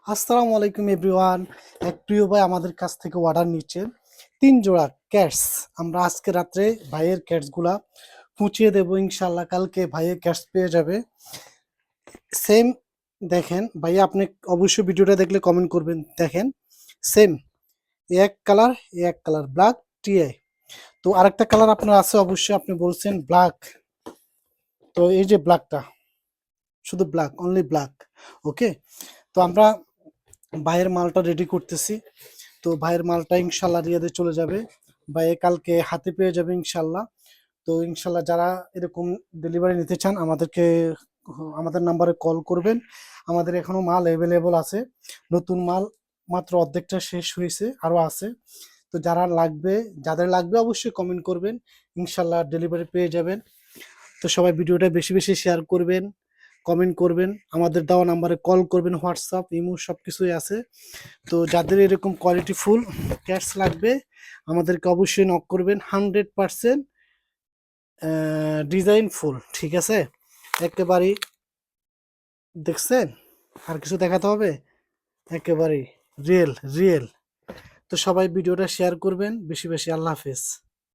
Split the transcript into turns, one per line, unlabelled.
আসসালামু আলাইকুম এভরিওয়ান। এক প্রিয় ভাই আমাদের কাছ থেকে অর্ডার নিচ্ছেন 3 জোড়া ক্যাটস। আমরা আজকে রাত্রে ভাইয়ের ক্যাটসগুলা পৌঁছিয়ে দেবো ইনশাল্লাহ। কালকে ভাইয়ের ক্যাটস পেয়ে যাবে। সেম দেখেন ভাইয়া, আপনি অবশ্যই ভিডিওটা দেখলে কমেন্ট করবেন। দেখেন সেম এক কালার ব্ল্যাক টিআই। তো আরেকটা কালার আপনার আছে, অবশ্যই আপনি বলছেন ব্ল্যাক। তো এই যে ব্ল্যাকটা, শুধু ব্ল্যাক, অনলি ব্ল্যাক। ওকে, তো আমরা ভাইয়ের মালটা রেডি করতেছি। তো ভাইয়ের মালটা ইনশাল্লাহ রিয়াদে চলে যাবে, ভাইয়ে কালকে হাতে পেয়ে যাবে ইনশাল্লাহ। তো ইনশাল্লাহ যারা এরকম ডেলিভারি নিতে চান আমাদের নাম্বারে কল করবেন। আমাদের এখনো মাল অ্যাভেলেবল আছে, নতুন মাল মাত্র অর্ধেকটা শেষ হয়েছে, আরো আছে। তো যাদের লাগবে অবশ্যই কমেন্ট করবেন, ইনশাল্লাহ ডেলিভারি পেয়ে যাবেন। তো সবাই ভিডিওটা বেশি বেশি শেয়ার করবেন, কমেন্ট করবেন, আমাদের দেওয়া নাম্বারে কল করবেন, হোয়াটসঅ্যাপ ইমো সব কিছুই আছে। তো যাদের এরকম কোয়ালিটি ফুল ক্যাটস লাগবে আমাদেরকে অবশ্যই নক করবেন। 100% ডিজাইন ফুল, ঠিক আছে? একেবারেই, দেখছেন? আর কিছু দেখাতে হবে? একেবারেই রিয়েল রিয়েল। তো সবাই ভিডিওটা শেয়ার করবেন বেশি বেশি। আল্লাহ হাফেজ।